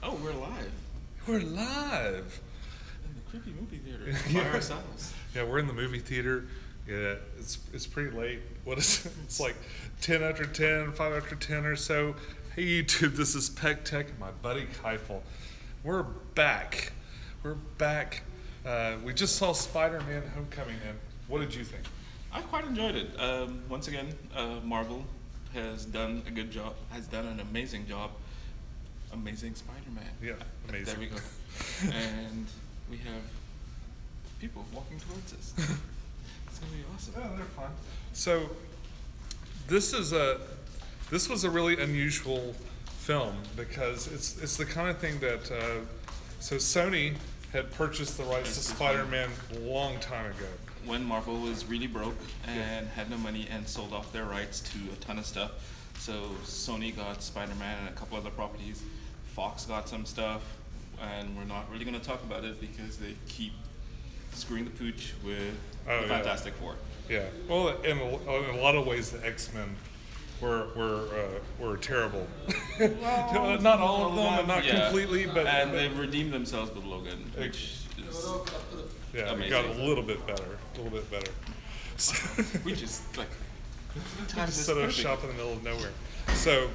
Oh, we're live We're live. in the creepy movie theater by ourselves. Yeah, we're in the movie theater. Yeah, it's pretty late. What is it? It's like 10 after 10, 5 after 10 or so. Hey YouTube, this is Peck Tech and my buddy Keifel. We're back. We're back. We just saw SpiderMan Homecoming, and what did you think? I quite enjoyed it. Once again, Marvel has done a good job, has done an amazing job. Amazing Spider-Man. Yeah, amazing. There we go. And we have people walking towards us. It's gonna be awesome. Oh, they're fun. So this was a really unusual film because it's the kind of thing that so Sony had purchased the rights to Spider-Man a long time ago. When Marvel was really broke and had no money and sold off their rights to a ton of stuff. So Sony got Spider-Man and a couple other properties. Fox got some stuff, and we're not really going to talk about it because they keep screwing the pooch with the Fantastic Four. Yeah. Well, in a lot of ways, the X-Men were terrible. Well, not all of them, and not yeah. completely, but they've redeemed themselves with Logan, which is yeah, amazing. it got a little bit better. So, we just like just set up shop in the middle of nowhere. So,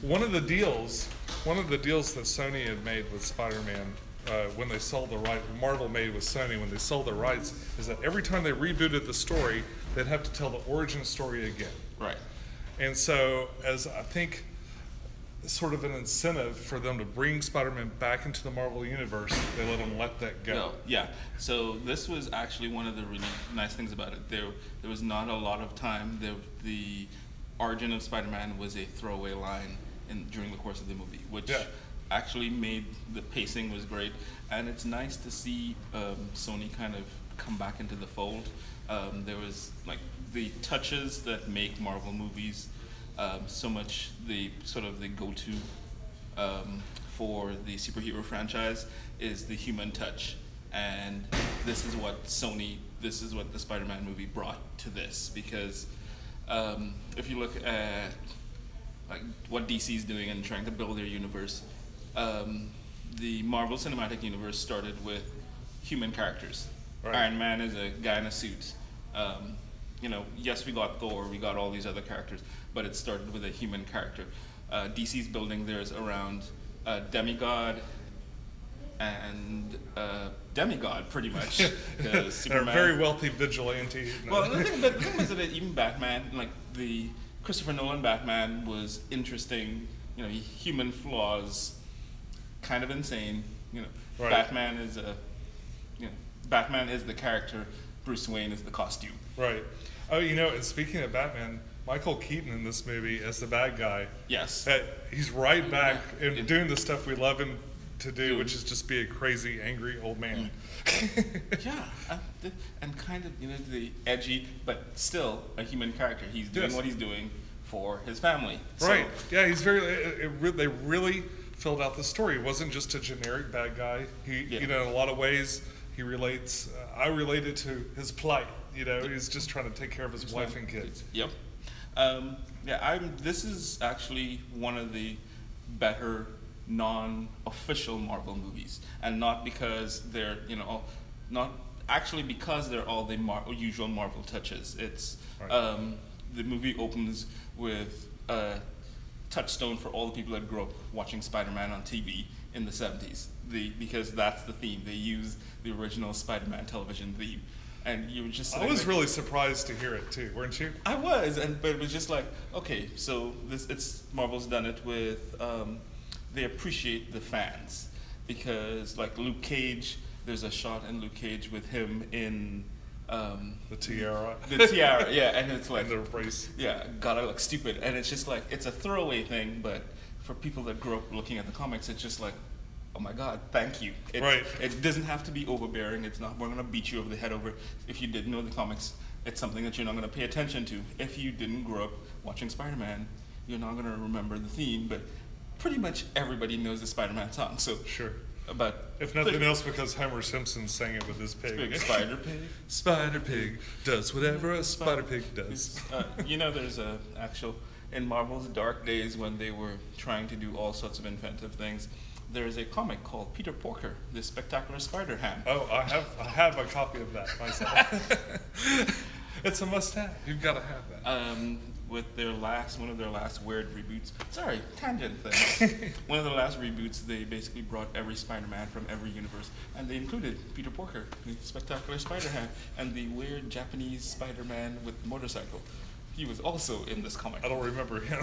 one of the deals that Sony had made with Spider-Man when they sold the right, Marvel made with Sony when they sold the rights, is that every time they rebooted the story, they'd have to tell the origin story again. Right. And so, as I think, sort of an incentive for them to bring Spider-Man back into the Marvel universe, they let that go. No, yeah. So this was actually one of the really nice things about it. There was not a lot of time. The origin of Spider-Man was a throwaway line during the course of the movie, which actually made the pacing was great. And it's nice to see Sony kind of come back into the fold. There was like the touches that make Marvel movies so much the sort of the go-to for the superhero franchise is the human touch, and this is what the Spider-Man movie brought to this, because if you look at like what DC is doing and trying to build their universe, the Marvel Cinematic Universe started with human characters. Right. Iron Man is a guy in a suit. Yes, we got Thor, we got all these other characters, but it started with a human character. DC's building theirs around demigod and demigod, pretty much. They're a very wealthy vigilante. Well, the thing is that even Batman, like the Christopher Nolan Batman, was interesting. Human flaws, kind of insane. Right. Batman is the character. Bruce Wayne is the costume. Right. Oh, and speaking of Batman, Michael Keaton in this movie as the bad guy. Yes. He's right back in doing the stuff we love him to do, which is just be a crazy, angry old man. Yeah. And kind of, the edgy, but still a human character. He's doing what he's doing for his family. Right. So, yeah, he's they really filled out the story. It wasn't just a generic bad guy. In a lot of ways, he relates. I related to his plight. He's just trying to take care of his wife and kids. Yep. This is actually one of the better non-official Marvel movies, and not because they're not actually because they're all the usual Marvel touches. It's right. The movie opens with a touchstone for all the people that grew up watching Spider-Man on TV in the 70s. Because that's the theme. They use the original Spider-Man television theme. And you were just I was really surprised to hear it too, weren't you? I was, but it was just like, okay, so Marvel's done it with they appreciate the fans, because like Luke Cage, there's a shot in Luke Cage with him in the tiara. The tiara, yeah, and it's like and the brace. Yeah, God, I look stupid, and it's just like it's a throwaway thing, but for people that grew up looking at the comics, it's just like, oh my God, thank you. Right. It doesn't have to be overbearing. It's not, we're going to beat you over the head over. If you didn't know the comics, it's something that you're not going to pay attention to. If you didn't grow up watching Spider-Man, you're not going to remember the theme, but pretty much everybody knows the Spider-Man song. So sure. But if nothing else, because Homer Simpson sang it with his pig. Spider Pig. Spider Pig does whatever a spider pig does. There's a actual in Marvel's dark days when they were trying to do all sorts of inventive things, there is a comic called Peter Porker, the Spectacular Spider-Ham. Oh, I have a copy of that myself. It's a must-have. You've got to have that. With one of their last weird reboots. Sorry, tangent thing. One of the last reboots, they basically brought every Spider-Man from every universe, and they included Peter Porker, the Spectacular Spider-Ham, and the weird Japanese Spider-Man with the motorcycle. He was also in this comic. I don't remember him.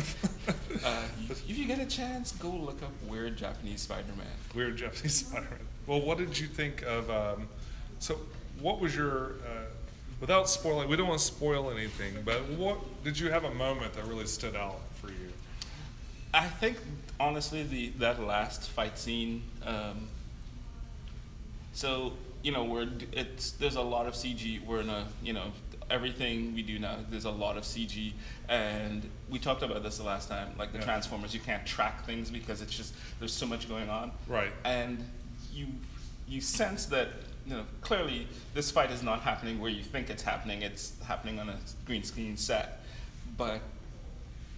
If you get a chance, go look up Weird Japanese Spider-Man. Weird Japanese Spider-Man. Well, what did you think of? So, what was your? Without spoiling, we don't want to spoil anything, but what did you have a moment that really stood out for you? I think honestly, that last fight scene. So there's a lot of CG. We're in everything we do now, there's a lot of CG, and we talked about this the last time, like the Transformers, you can't track things because it's just, there's so much going on. Right. And you sense that, clearly this fight is not happening where you think it's happening on a green screen set, but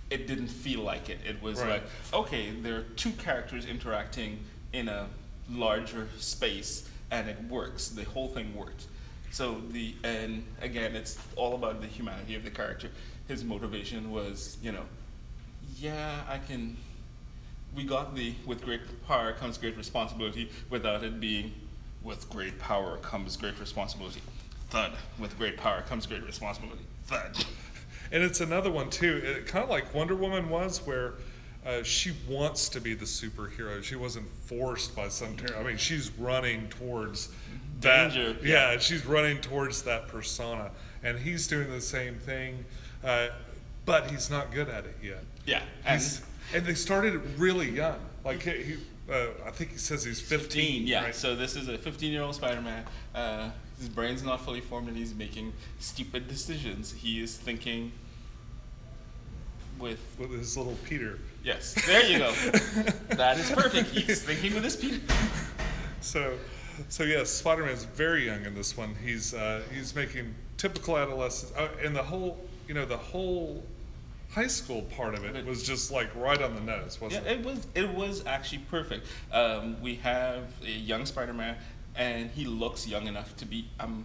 it didn't feel like it. It was like, okay, there are two characters interacting in a larger space, and it works, the whole thing worked. So and again, it's all about the humanity of the character. His motivation was, we got with great power comes great responsibility, without it being, with great power comes great responsibility. Thud. With great power comes great responsibility. Thud. And it's another one too, kind of like Wonder Woman was, where she wants to be the superhero. She wasn't forced by some terror. I mean, she's running towards danger. Yeah, she's running towards that persona, and he's doing the same thing, but he's not good at it yet. Yeah, and they started really young. Like I think he says he's 15. Yeah, right? So this is a 15-year-old Spider-Man. His brain's not fully formed, and he's making stupid decisions. He is thinking with his little Peter. Yes, there you go. That is perfect. He's thinking with his Peter. So yes, Spider-Man's very young in this one. He's making typical adolescence, and the whole high school part of it was just like right on the nose, wasn't it? Yeah, it was actually perfect. We have a young Spider-Man, and he looks young enough to be. I'm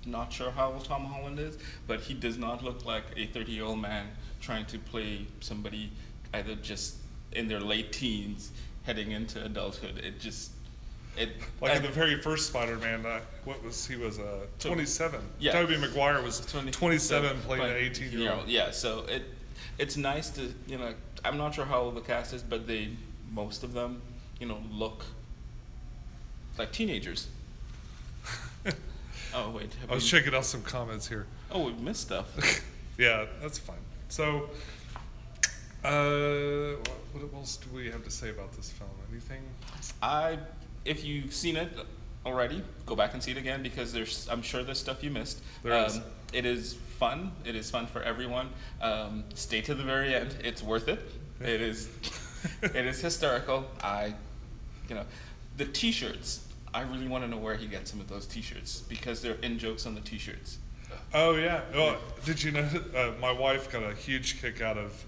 not sure how old Tom Holland is, but he does not look like a 30-year-old man trying to play somebody either just in their late teens heading into adulthood. In the very first Spider-Man, he was 27. Yeah. Tobey Maguire was 27, playing an 18-year-old. Yeah, so it's nice to, I'm not sure how old the cast is, but most of them, look like teenagers. Oh, wait. I was checking out some comments here. Oh, we've missed stuff. Yeah, that's fine. So, what else do we have to say about this film? Anything? If you've seen it already, go back and see it again, because I'm sure there's stuff you missed. There is. It is fun. It is fun for everyone. Stay to the very end. It's worth it. It is. It is hysterical. The T-shirts. I really want to know where he gets some of those T-shirts, because they're in-jokes on the T-shirts. Oh yeah. Oh, did you know? My wife got a huge kick out of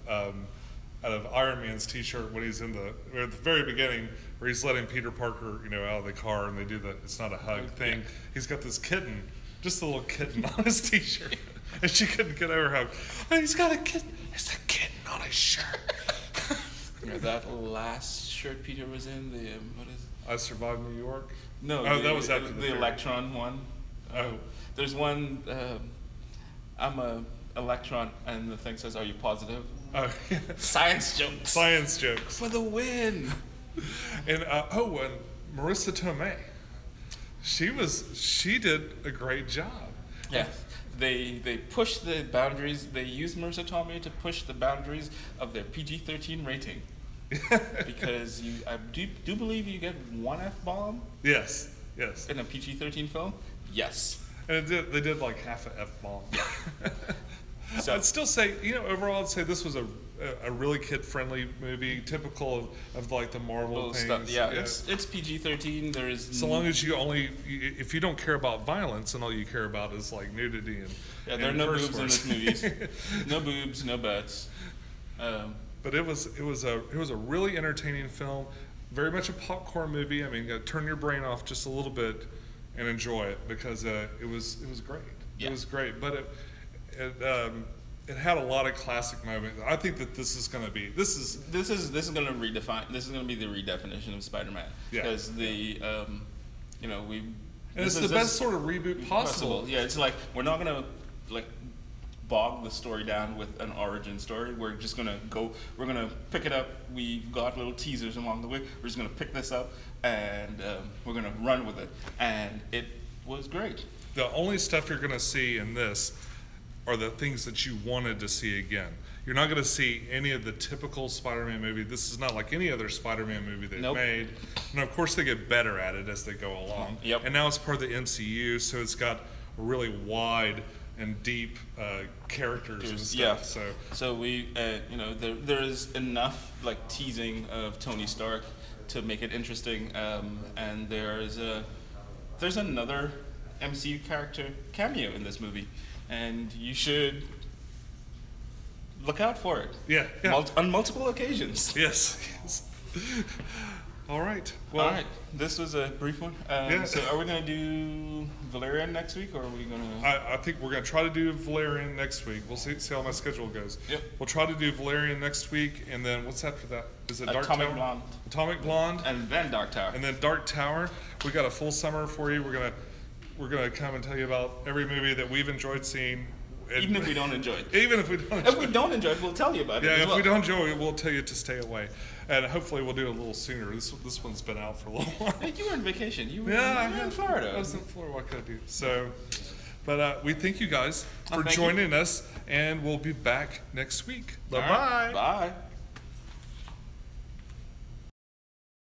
Iron Man's T-shirt when he's at the very beginning, where he's letting Peter Parker, out of the car, and they do the "it's not a hug" thing. Yeah. He's got this kitten, just a little kitten on his T-shirt, and she couldn't get over how he's got a kitten. It's a kitten on his shirt. That last shirt Peter was in, what is it? I Survived New York. No, that was after the Electron one. Oh, there's one. I'm a Electron, and the thing says, "Are you positive?" Oh, yeah. Science jokes. Science jokes for the win. And and Marissa Tomei, she did a great job. Yeah, they pushed the boundaries. They used Marissa Tomei to push the boundaries of their PG-13 rating. Because I do believe you get one F-bomb. Yes. In a PG-13 film. Yes. And they did like half an F-bomb. So, I'd still say, overall, I'd say this was a really kid-friendly movie, typical of like the Marvel things. Stuff. Yeah, it's PG-13. There is so long as if you don't care about violence and all you care about is like nudity and there are no boobs in this movie. No boobs, no butts. But it was a really entertaining film, very much a popcorn movie. I mean, you gotta turn your brain off just a little bit and enjoy it, because it was great. Yeah. It was great, but it had a lot of classic moments. I think that this is going to be this is going to redefine. This is going to be the redefinition of Spider-Man. Yeah. Because we. And it's the best sort of reboot possible. Yeah, it's like we're not gonna like bog the story down with an origin story. We're just gonna go. We're gonna pick it up. We've got little teasers along the way. We're just gonna pick this up and we're gonna run with it. And it was great. The only stuff you're gonna see in this are the things that you wanted to see again. You're not going to see any of the typical Spider-Man movie. This is not like any other Spider-Man movie they've made. And of course, they get better at it as they go along. Yep. And now it's part of the MCU, so it's got a really wide and deep characters and stuff. Yeah. So we, there's enough like teasing of Tony Stark to make it interesting, and there's another MCU character cameo in this movie, and you should look out for it. Yeah. On multiple occasions. Yes. All right. Well, all right. This was a brief one. So are we going to do Valerian next week, or are we going to... I think we're going to try to do Valerian next week. We'll see how my schedule goes. Yep. We'll try to do Valerian next week, and then what's after that? Is it Dark Atomic Tower? Blonde. Atomic Blonde. And then Dark Tower. And then Dark Tower. We got a full summer for you. We're gonna come and tell you about every movie that we've enjoyed seeing. Even if we don't enjoy it. Even if we don't enjoy it. If we don't enjoy it, we'll tell you about it. Yeah, if we don't enjoy it, we'll tell you to stay away. And hopefully we'll do it a little sooner. This one's been out for a little while. Hey, you were on vacation. You were in Florida. I was in Florida. What could I do? So, but we thank you guys for thank joining us, and we'll be back next week. Bye-bye. Right. Bye.